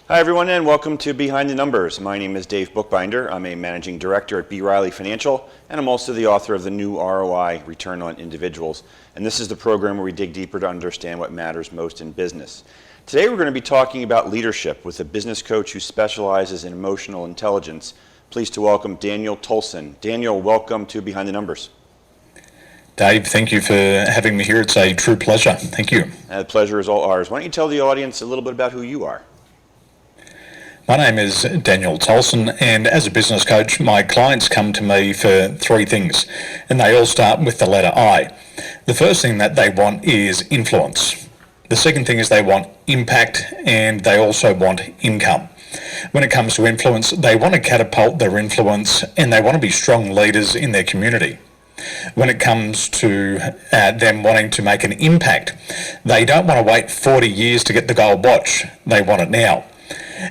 Hi everyone, and welcome to Behind the Numbers. My name is Dave Bookbinder. I'm a managing director at B. Riley Financial, and I'm also the author of the new ROI, Return on Individuals. And this is the program where we dig deeper to understand what matters most in business. Today we're going to be talking about leadership with a business coach who specializes in emotional intelligence. Pleased to welcome Daniel Tolson. Daniel, welcome to Behind the Numbers. Dave, thank you for having me here. It's a true pleasure. Thank you. The pleasure is all ours. Why don't you tell the audience a little bit about who you are? My name is Daniel Tolson, and as a business coach, my clients come to me for three things, and they all start with the letter I. The first thing that they want is influence. The second thing is they want impact, and they also want income. When it comes to influence, they want to catapult their influence, and they want to be strong leaders in their community. When it comes to them wanting to make an impact, they don't want to wait 40 years to get the gold watch. They want it now.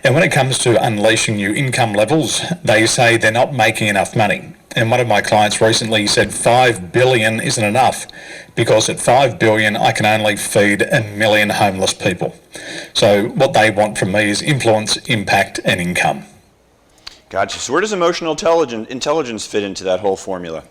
And when it comes to unleashing new income levels, they say they're not making enough money. And one of my clients recently said 5 billion isn't enough because at 5 billion I can only feed 1 million homeless people. So what they want from me is influence, impact and income. Gotcha. So where does emotional intelligence fit into that whole formula?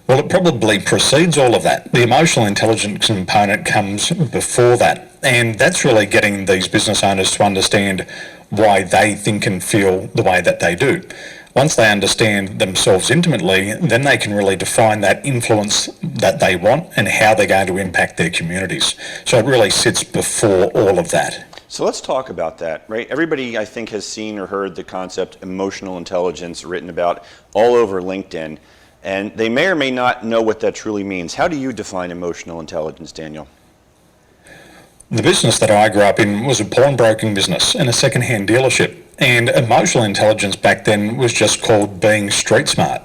Well, it probably precedes all of that. The emotional intelligence component comes before that. And that's really getting these business owners to understand why they think and feel the way that they do. Once they understand themselves intimately, then they can really define that influence that they want and how they're going to impact their communities. So it really sits before all of that. So let's talk about that, right? Everybody, I think, has seen or heard the concept emotional intelligence written about all over LinkedIn. And they may or may not know what that truly means. How do you define emotional intelligence, Daniel? The business that I grew up in was a pawnbroking business and a second-hand dealership. And emotional intelligence back then was just called being street smart.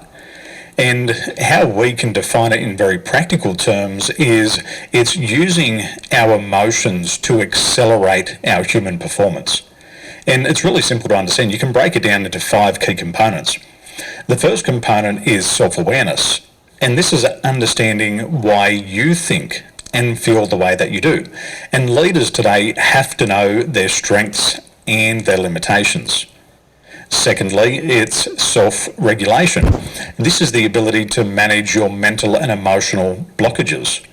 And how we can define it in very practical terms is it's using our emotions to accelerate our human performance. And it's really simple to understand. You can break it down into 5 key components. The first component is self-awareness, and this is understanding why you think and feel the way that you do. And leaders today have to know their strengths and their limitations. Secondly, it's self-regulation. This is the ability to manage your mental and emotional blockages.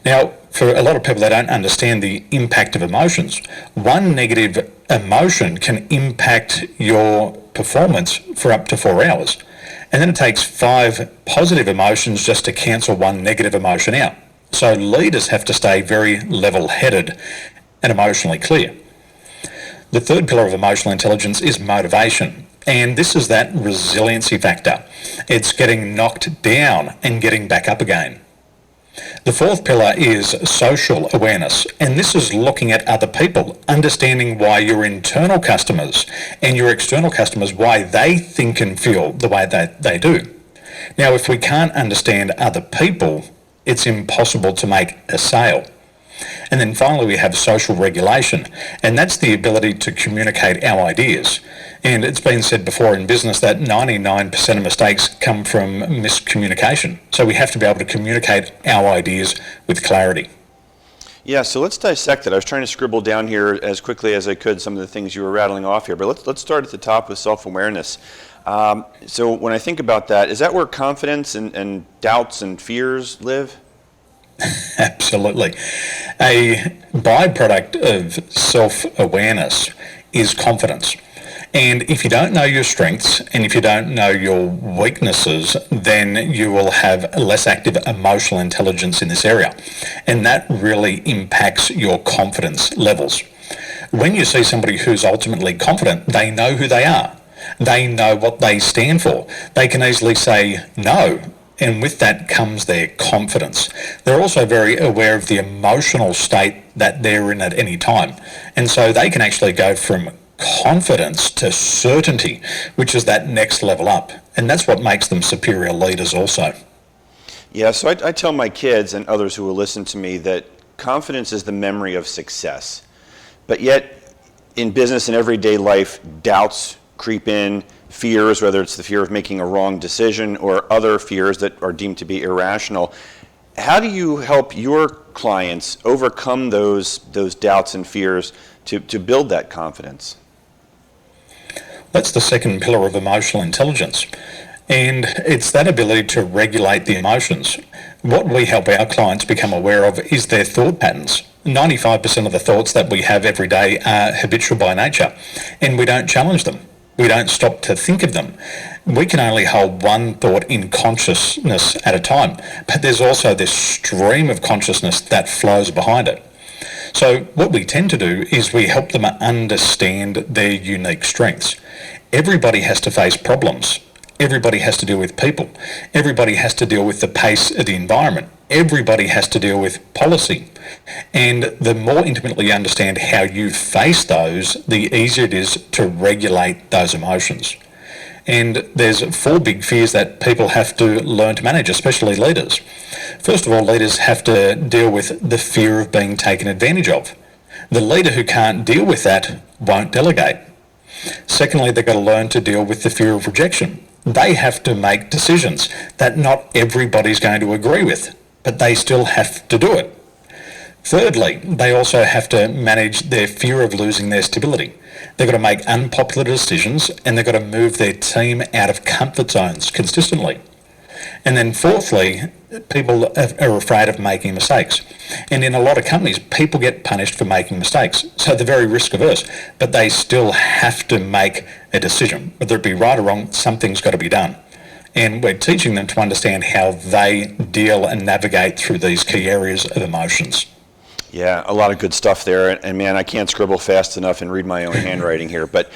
Now, for a lot of people, they don't understand the impact of emotions. One negative emotion can impact your performance for up to 4 hours. And then it takes 5 positive emotions just to cancel one negative emotion out. So leaders have to stay very level-headed and emotionally clear. The third pillar of emotional intelligence is motivation. And this is that resiliency factor. It's getting knocked down and getting back up again. The fourth pillar is social awareness, and this is looking at other people, understanding why your internal customers and your external customers, why they think and feel the way that they do. Now, if we can't understand other people, it's impossible to make a sale. And then finally, we have social regulation, and that's the ability to communicate our ideas. And it's been said before in business that 99% of mistakes come from miscommunication. So we have to be able to communicate our ideas with clarity. Yeah, so let's dissect it. I was trying to scribble down here as quickly as I could some of the things you were rattling off here, but let's start at the top with self-awareness. So when I think about that, is that where confidence and doubts and fears live? Absolutely. A byproduct of self-awareness is confidence. And if you don't know your strengths and if you don't know your weaknesses, then you will have less active emotional intelligence in this area. And that really impacts your confidence levels. When you see somebody who's ultimately confident, they know who they are. They know what they stand for. They can easily say no. And with that comes their confidence. They're also very aware of the emotional state that they're in at any time. And so they can actually go from confidence to certainty, which is that next level up. And that's what makes them superior leaders also. Yeah, so I tell my kids and others who will listen to me that confidence is the memory of success. But yet, in business and everyday life, doubts creep in, fears, whether it's the fear of making a wrong decision or other fears that are deemed to be irrational. How do you help your clients overcome those doubts and fears to build that confidence? That's the second pillar of emotional intelligence. And it's that ability to regulate the emotions. What we help our clients become aware of is their thought patterns. 95% of the thoughts that we have every day are habitual by nature, and we don't challenge them. We don't stop to think of them. We can only hold one thought in consciousness at a time, but there's also this stream of consciousness that flows behind it. So what we tend to do is we help them understand their unique strengths. Everybody has to face problems. Everybody has to deal with people. Everybody has to deal with the pace of the environment. Everybody has to deal with policy. And the more intimately you understand how you face those, the easier it is to regulate those emotions. And there's 4 big fears that people have to learn to manage, especially leaders. First of all, leaders have to deal with the fear of being taken advantage of. The leader who can't deal with that won't delegate. Secondly, they've got to learn to deal with the fear of rejection. They have to make decisions that not everybody's going to agree with, but they still have to do it. Thirdly, they also have to manage their fear of losing their stability. They've got to make unpopular decisions, and they've got to move their team out of comfort zones consistently. And then fourthly, people are afraid of making mistakes. And in a lot of companies, people get punished for making mistakes. So they're very risk averse, but they still have to make a decision. Whether it be right or wrong, something's got to be done. And we're teaching them to understand how they deal and navigate through these key areas of emotions. Yeah, a lot of good stuff there, and man, I can't scribble fast enough and read my own handwriting here. But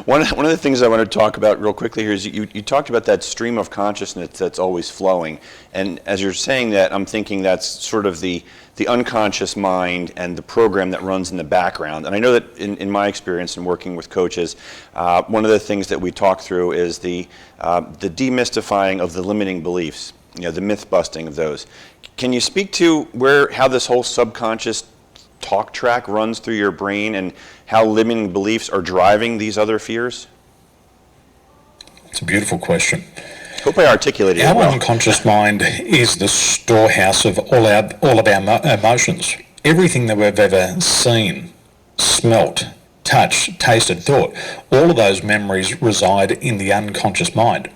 one of the things I want to talk about real quickly here is you talked about that stream of consciousness that's always flowing, and as you're saying that, I'm thinking that's sort of the unconscious mind and the program that runs in the background. And I know that in my experience in working with coaches, one of the things that we talk through is the demystifying of the limiting beliefs, the myth busting of those. Can you speak to how this whole subconscious talk track runs through your brain and how limiting beliefs are driving these other fears? It's a beautiful question. Hope I articulated it well. Our unconscious mind is the storehouse of all of our emotions. Everything that we've ever seen, smelt, touched, tasted, thought, all of those memories reside in the unconscious mind.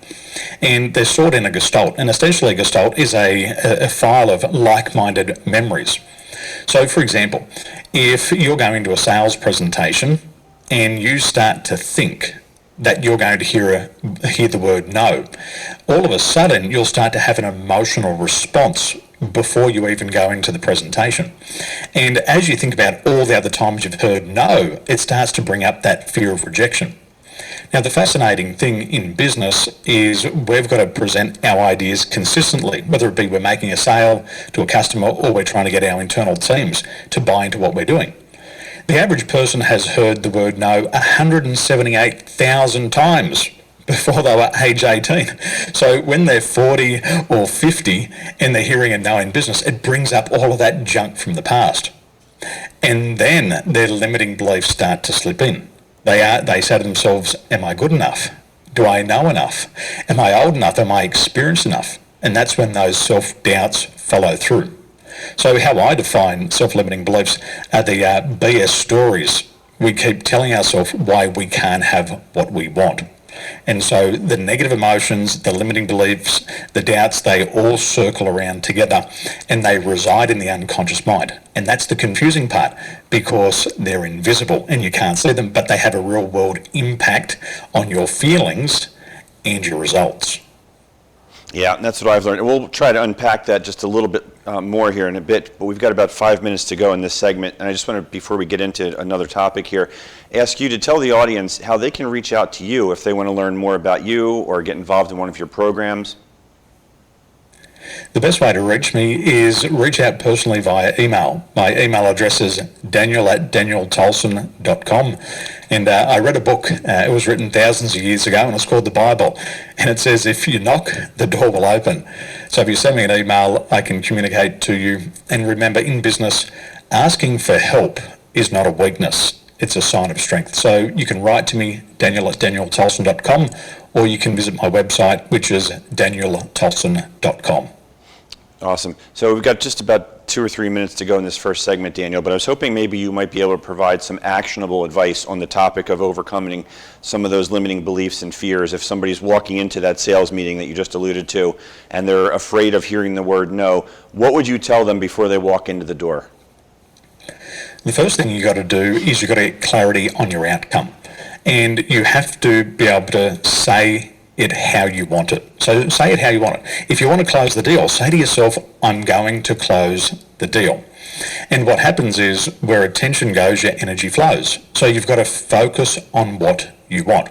And they're stored in a gestalt, and essentially a gestalt is a file of like-minded memories. So, for example, if you're going to a sales presentation and you start to think that you're going to hear the word no, all of a sudden you'll start to have an emotional response before you even go into the presentation. And as you think about all the other times you've heard no, it starts to bring up that fear of rejection. Now, the fascinating thing in business is we've got to present our ideas consistently, whether it be we're making a sale to a customer or we're trying to get our internal teams to buy into what we're doing. The average person has heard the word no 178,000 times before they were age 18. So when they're 40 or 50 and they're hearing a no in business, it brings up all of that junk from the past. And then their limiting beliefs start to slip in. They say to themselves, am I good enough? Do I know enough? Am I old enough? Am I experienced enough? And that's when those self-doubts follow through. So how I define self-limiting beliefs are the BS stories. We keep telling ourselves why we can't have what we want. And so the negative emotions, the limiting beliefs, the doubts, they all circle around together and they reside in the unconscious mind. And that's the confusing part because they're invisible and you can't see them, but they have a real world impact on your feelings and your results. Yeah, that's what I've learned. And we'll try to unpack that just a little bit more here in a bit, but we've got about 5 minutes to go in this segment. And I just want to, before we get into another topic here, ask you to tell the audience how they can reach out to you if they want to learn more about you or get involved in one of your programs. The best way to reach me is reach out personally via email. My email address is daniel@danieltolson.com. And I read a book, it was written thousands of years ago, and it's called the Bible. And it says, if you knock, the door will open. So if you send me an email, I can communicate to you. And remember, in business, asking for help is not a weakness. It's a sign of strength. So you can write to me, daniel@danieltolson.com, or you can visit my website, which is danieltolson.com. Awesome. So we've got just about 2 or 3 minutes to go in this first segment, Daniel, but I was hoping maybe you might be able to provide some actionable advice on the topic of overcoming some of those limiting beliefs and fears. If somebody's walking into that sales meeting that you just alluded to and they're afraid of hearing the word no, what would you tell them before they walk into the door? The first thing you got to do is you got to get clarity on your outcome, and you have to be able to say it how you want it. So say it how you want it. If you want to close the deal, say to yourself, I'm going to close the deal. And what happens is where attention goes, your energy flows. So you've got to focus on what you want.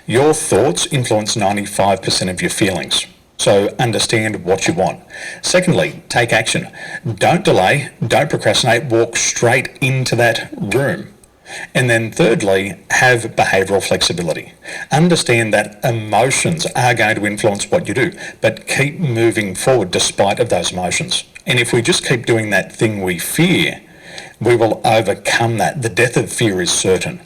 Your thoughts influence 95% of your feelings. So understand what you want. Secondly, take action. Don't delay, don't procrastinate, walk straight into that room. And then thirdly, have behavioural flexibility. Understand that emotions are going to influence what you do, but keep moving forward despite of those emotions. And if we just keep doing that thing we fear, we will overcome that. The death of fear is certain.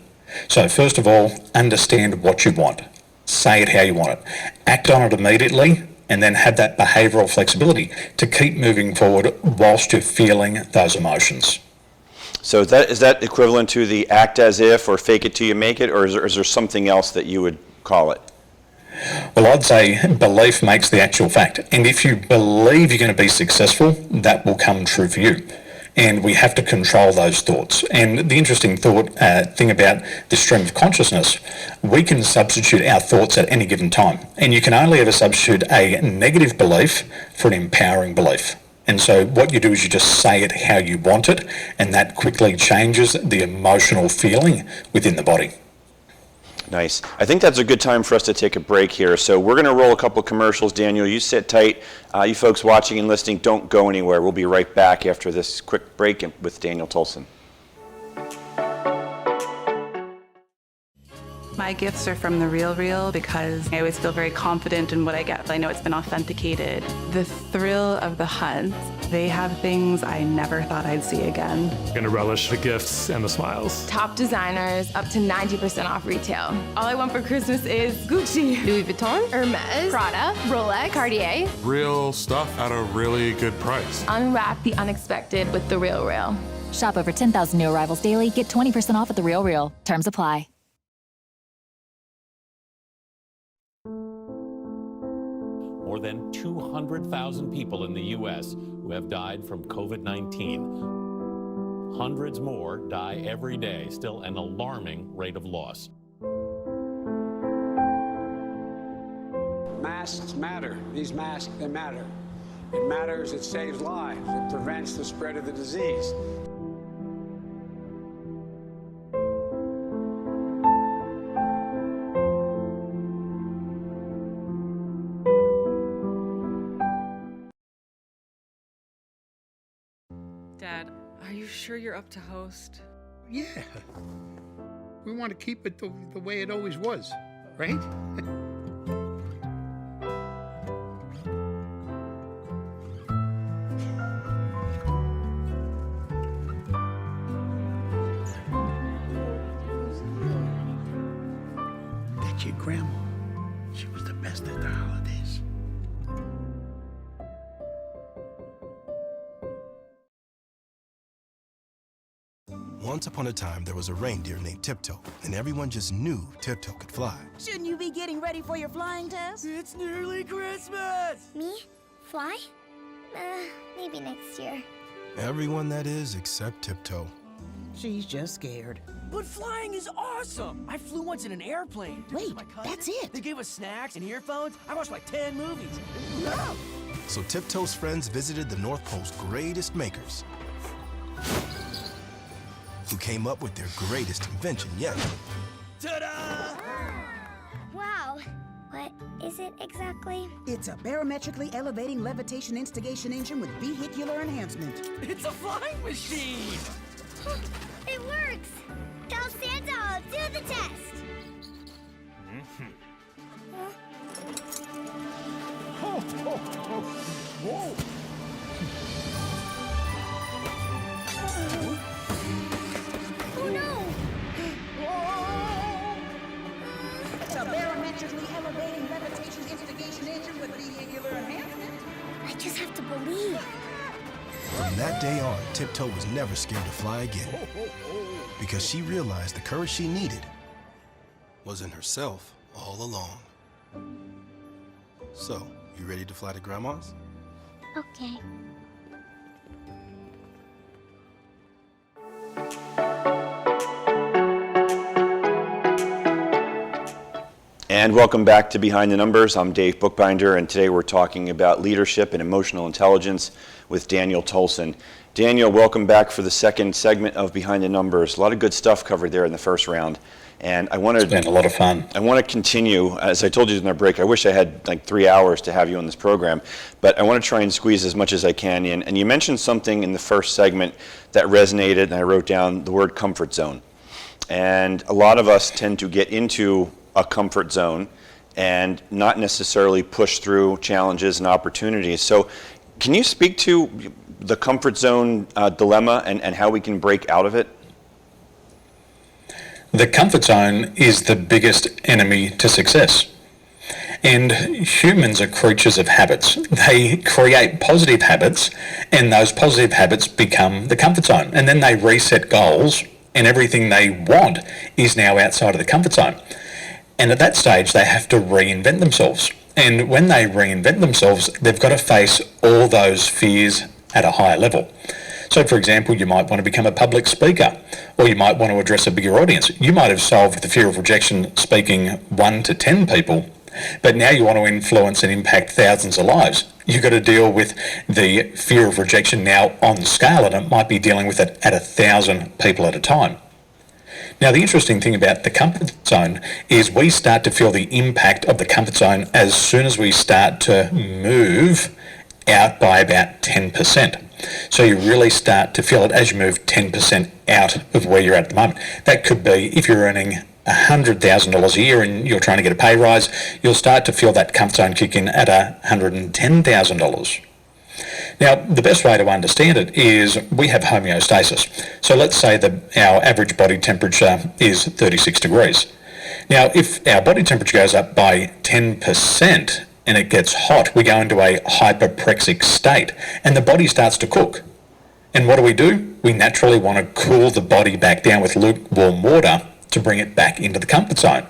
So first of all, understand what you want. Say it how you want it. Act on it immediately, and then have that behavioural flexibility to keep moving forward whilst you're feeling those emotions. So is that equivalent to the act as if or fake it till you make it, or is there something else that you would call it? Well, I'd say belief makes the actual fact. And if you believe you're going to be successful, that will come true for you. And we have to control those thoughts. And the interesting thing about the stream of consciousness, we can substitute our thoughts at any given time. And you can only ever substitute a negative belief for an empowering belief. And so what you do is you just say it how you want it, and that quickly changes the emotional feeling within the body. Nice. I think that's a good time for us to take a break here. So we're going to roll a couple commercials. Daniel, you sit tight. You folks watching and listening, don't go anywhere. We'll be right back after this quick break with Daniel Tolson. My gifts are from the real because I always feel very confident in what I get. I know it's been authenticated. The thrill of the hunt. They have things I never thought I'd see again. Gonna relish the gifts and the smiles. Top designers, up to 90% off retail. All I want for Christmas is Gucci, Louis Vuitton, Hermes, Prada, Rolex, Cartier. Real stuff at a really good price. Unwrap the unexpected with The Real. Shop over 10,000 new arrivals daily. Get 20% off at The Real. Terms apply. More than 200,000 people in the U.S. who have died from COVID-19. Hundreds more die every day, still an alarming rate of loss. Masks matter. These masks, they matter. It matters, it saves lives, it prevents the spread of the disease. Dad, are you sure you're up to host? Yeah. We want to keep it the way it always was, right? That's your grandma. She was the best at the holidays. Once upon a time, there was a reindeer named Tiptoe, and everyone just knew Tiptoe could fly. Shouldn't you be getting ready for your flying test? It's nearly Christmas! Me? Fly? Maybe next year. Everyone, that is, except Tiptoe. She's just scared. But flying is awesome! I flew once in an airplane. Wait, that's it. They gave us snacks and earphones. I watched like 10 movies. So Tiptoe's friends visited the North Pole's greatest makers, who came up with their greatest invention yet. Ta-da! Wow. What is it exactly? It's a barometrically elevating levitation instigation engine with vehicular enhancement. It's a flying machine! It works! Tell Santa I'll do the test! Whoa! Oh no! It's a barometrically elevating levitation instigation engine with vehicular enhancement. I just have to believe. From that day on, Tiptoe was never scared to fly again. Because she realized the courage she needed was in herself all along. So, you ready to fly to Grandma's? Okay. And welcome back to Behind the Numbers. I'm Dave Bookbinder, and today we're talking about leadership and emotional intelligence with Daniel Tolson. Daniel, welcome back for the second segment of Behind the Numbers. A lot of good stuff covered there in the first round. And It's been a lot of fun. I want to continue. As I told you in our break, I wish I had like 3 hours to have you on this program, but I want to try and squeeze as much as I can in. And you mentioned something in the first segment that resonated, and I wrote down the word comfort zone. And a lot of us tend to get into a comfort zone and not necessarily push through challenges and opportunities. So can you speak to the comfort zone dilemma and how we can break out of it? The comfort zone is the biggest enemy to success. And humans are creatures of habits. They create positive habits, and those positive habits become the comfort zone. And then they reset goals, and everything they want is now outside of the comfort zone. And at that stage, they have to reinvent themselves. And when they reinvent themselves, they've got to face all those fears at a higher level. So, for example, you might want to become a public speaker, or you might want to address a bigger audience. You might have solved the fear of rejection speaking 1 to 10 people, but now you want to influence and impact thousands of lives. You've got to deal with the fear of rejection now on scale, and it might be dealing with it at 1,000 people at a time. Now, the interesting thing about the comfort zone is we start to feel the impact of the comfort zone as soon as we start to move out by about 10%. So you really start to feel it as you move 10% out of where you're at the moment. That could be if you're earning $100,000 a year and you're trying to get a pay rise, you'll start to feel that comfort zone kick in at $110,000. Now, the best way to understand it is we have homeostasis. So let's say that our average body temperature is 36 degrees. Now, if our body temperature goes up by 10%, and it gets hot, we go into a hyperprexic state, and the body starts to cook. And what do? We naturally want to cool the body back down with lukewarm water to bring it back into the comfort zone.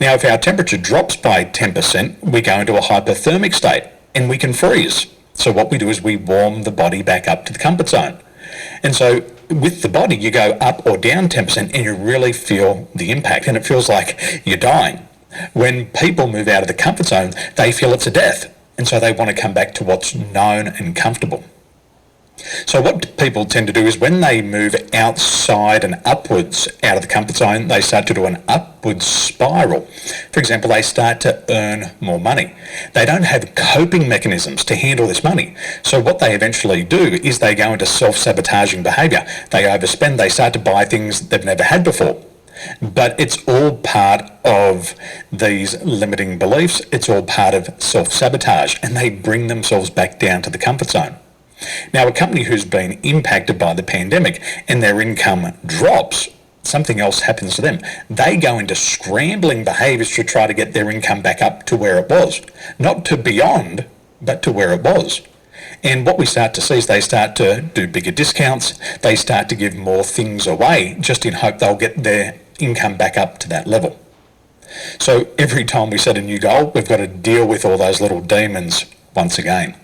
Now, if our temperature drops by 10%, we go into a hypothermic state, and we can freeze. So what we do is we warm the body back up to the comfort zone. And so with the body, you go up or down 10%, and you really feel the impact, and it feels like you're dying. When people move out of the comfort zone, they feel it's a death, and so they want to come back to what's known and comfortable. So what people tend to do is when they move outside and upwards out of the comfort zone, they start to do an upward spiral. For example, they start to earn more money. They don't have coping mechanisms to handle this money. So what they eventually do is they go into self-sabotaging behaviour. They overspend, they start to buy things they've never had before. But it's all part of these limiting beliefs. It's all part of self-sabotage, and they bring themselves back down to the comfort zone. Now, a company who's been impacted by the pandemic and their income drops, something else happens to them. They go into scrambling behaviours to try to get their income back up to where it was. Not to beyond, but to where it was. And what we start to see is they start to do bigger discounts. They start to give more things away just in hope they'll get their income back up to that level. So every time we set a new goal, we've got to deal with all those little demons once again.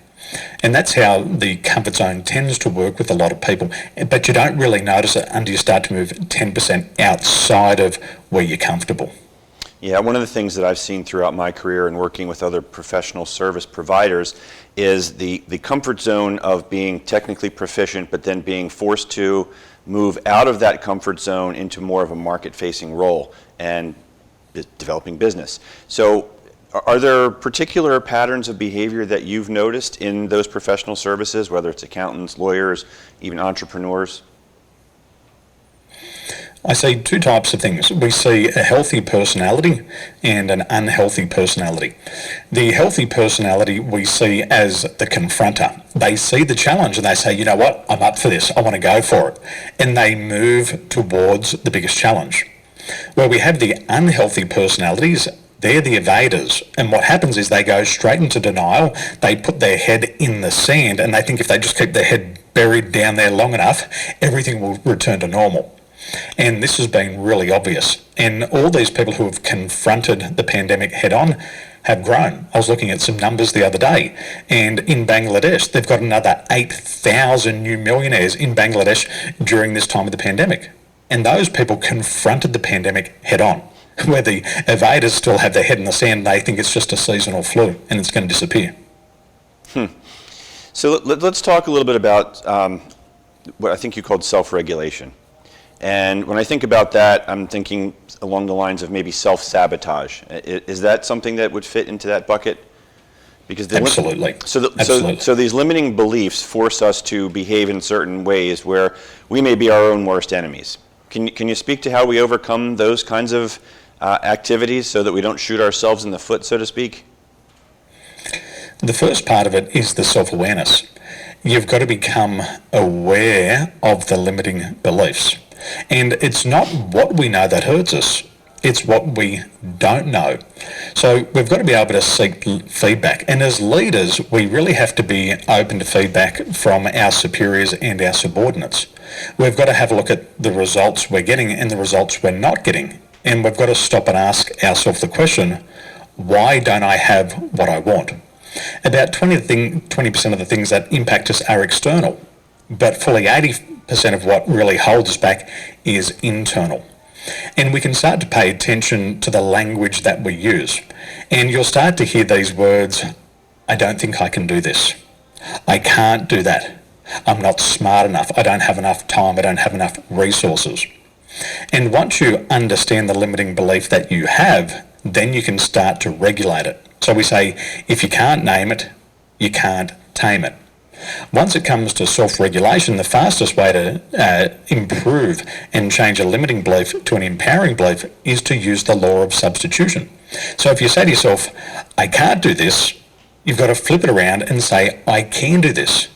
And that's how the comfort zone tends to work with a lot of people. But you don't really notice it until you start to move 10% outside of where you're comfortable. Yeah, one of the things that I've seen throughout my career and working with other professional service providers is the comfort zone of being technically proficient, but then being forced to move out of that comfort zone into more of a market-facing role and developing business. So are there particular patterns of behavior that you've noticed in those professional services, whether it's accountants, lawyers, even entrepreneurs? I see two types of things. We see a healthy personality and an unhealthy personality. The healthy personality we see as the confronter. They see the challenge and they say, you know what, I'm up for this, I want to go for it. And they move towards the biggest challenge. Where we have the unhealthy personalities, they're the evaders. And what happens is they go straight into denial, they put their head in the sand, and they think if they just keep their head buried down there long enough, everything will return to normal. And this has been really obvious. And all these people who have confronted the pandemic head on have grown. I was looking at some numbers the other day, and in Bangladesh, they've got another 8,000 new millionaires in Bangladesh during this time of the pandemic. And those people confronted the pandemic head on, where the evaders still have their head in the sand. They think it's just a seasonal flu and it's going to disappear. So let's talk a little bit about what I think you called self-regulation. And when I think about that, I'm thinking along the lines of maybe self-sabotage. Is that something that would fit into that bucket? Because Absolutely. So these limiting beliefs force us to behave in certain ways where we may be our own worst enemies. Can you speak to how we overcome those kinds of activities so that we don't shoot ourselves in the foot, so to speak? The first part of it is the self-awareness. You've got to become aware of the limiting beliefs. And it's not what we know that hurts us, it's what we don't know. So we've got to be able to seek feedback. And as leaders, we really have to be open to feedback from our superiors and our subordinates. We've got to have a look at the results we're getting and the results we're not getting. And we've got to stop and ask ourselves the question, why don't I have what I want? About 20% of the things that impact us are external, but fully 80% of what really holds us back is internal. And we can start to pay attention to the language that we use. And you'll start to hear these words, I don't think I can do this. I can't do that. I'm not smart enough. I don't have enough time. I don't have enough resources. And once you understand the limiting belief that you have, then you can start to regulate it. So we say, if you can't name it, you can't tame it. Once it comes to self-regulation, the fastest way to improve and change a limiting belief to an empowering belief is to use the law of substitution. So if you say to yourself, I can't do this, you've got to flip it around and say, I can do this.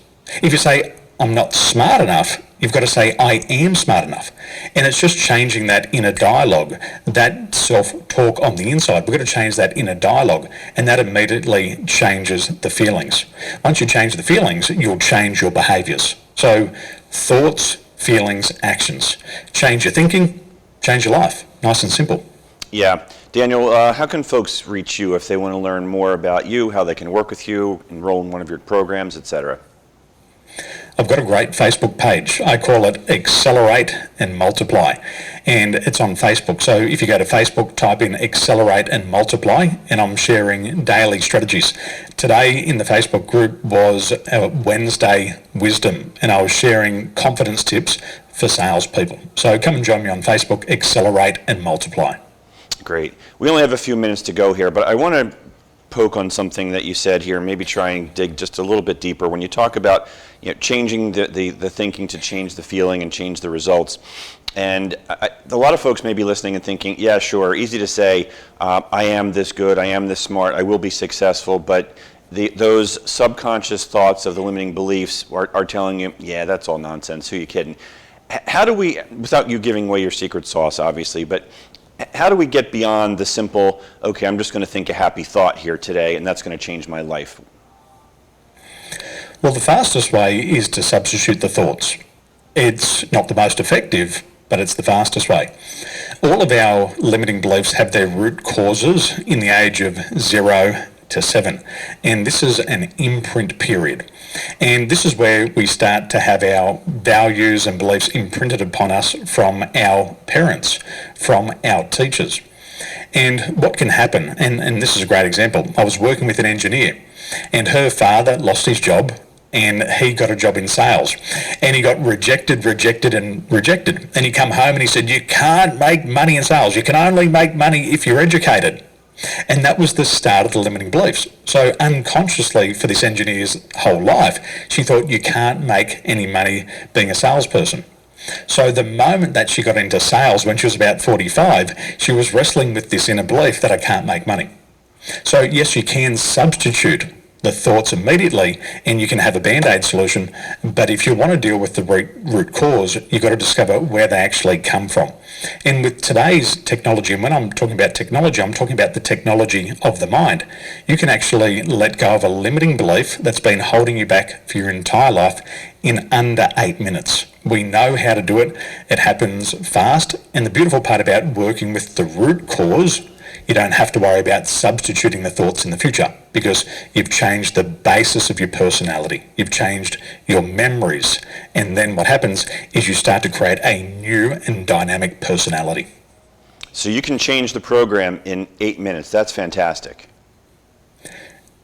If you say, I'm not smart enough, you've got to say, I am smart enough. And it's just changing that inner dialogue, that self-talk on the inside. We've got to change that inner dialogue, and that immediately changes the feelings. Once you change the feelings, you'll change your behaviours. So thoughts, feelings, actions. Change your thinking, change your life. Nice and simple. Yeah. Daniel, how can folks reach you if they want to learn more about you, how they can work with you, enroll in one of your programs, etc.? I've got a great Facebook page. I call it Accelerate and Multiply, and it's on Facebook. So if you go to Facebook, type in Accelerate and Multiply, and I'm sharing daily strategies. Today in the Facebook group was Wednesday Wisdom, and I was sharing confidence tips for salespeople. So come and join me on Facebook, Accelerate and Multiply. Great. We only have a few minutes to go here, but I want to poke on something that you said here, maybe try and dig just a little bit deeper. When you talk about changing the thinking to change the feeling and change the results, and a lot of folks may be listening and thinking, yeah, sure, easy to say, I am this good, I am this smart, I will be successful, but those subconscious thoughts of the limiting beliefs are telling you, yeah, that's all nonsense, who are you kidding? How do we, without you giving away your secret sauce, obviously, but how do we get beyond the simple, okay, I'm just going to think a happy thought here today, and that's going to change my life? Well, the fastest way is to substitute the thoughts. It's not the most effective, but it's the fastest way. All of our limiting beliefs have their root causes in the age of 0 to 7, and this is an imprint period. And this is where we start to have our values and beliefs imprinted upon us from our parents, from our teachers. And what can happen, and this is a great example, I was working with an engineer, and her father lost his job, and he got a job in sales, and he got rejected. And he come home and he said, you can't make money in sales, you can only make money if you're educated. And that was the start of the limiting beliefs. So unconsciously for this engineer's whole life, she thought you can't make any money being a salesperson. So the moment that she got into sales, when she was about 45, she was wrestling with this inner belief that I can't make money. So yes, you can substitute the thoughts immediately and you can have a band-aid solution. But if you want to deal with the root cause, you've got to discover where they actually come from. And with today's technology, and when I'm talking about technology, I'm talking about the technology of the mind. You can actually let go of a limiting belief that's been holding you back for your entire life in under 8 minutes. We know how to do it. It happens fast. And the beautiful part about working with the root cause, you don't have to worry about substituting the thoughts in the future because you've changed the basis of your personality. You've changed your memories. And then what happens is you start to create a new and dynamic personality. So you can change the program in 8 minutes. That's fantastic.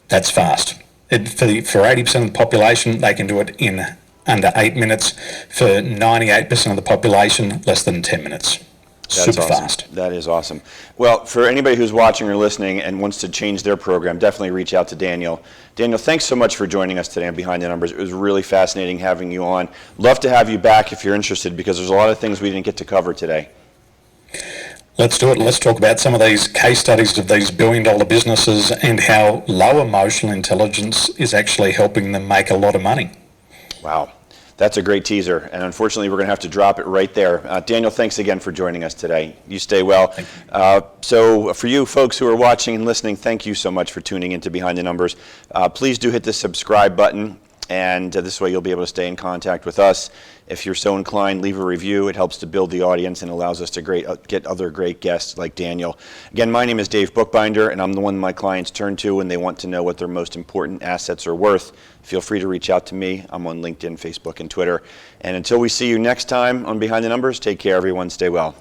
That's fast. For 80% of the population, they can do it in under 8 minutes. For 98% of the population, less than 10 minutes. That's Super awesome. fast. That is awesome. Well, for anybody who's watching or listening and wants to change their program, definitely reach out to Daniel. Daniel, thanks so much for joining us today on Behind the Numbers. It was really fascinating having you on. Love to have you back if you're interested because there's a lot of things we didn't get to cover today. Let's do it. Let's talk about some of these case studies of these billion-dollar businesses and how low emotional intelligence is actually helping them make a lot of money. Wow. That's a great teaser, and unfortunately we're going to have to drop it right there. Daniel, thanks again for joining us today. You stay well. So for you folks who are watching and listening, thank you so much for tuning into Behind the Numbers. Please do hit the subscribe button, and this way you'll be able to stay in contact with us. If you're so inclined, leave a review. It helps to build the audience and allows us to get other great guests like Daniel. Again, my name is Dave Bookbinder, and I'm the one my clients turn to when they want to know what their most important assets are worth. Feel free to reach out to me. I'm on LinkedIn, Facebook, and Twitter. And until we see you next time on Behind the Numbers, take care, everyone. Stay well.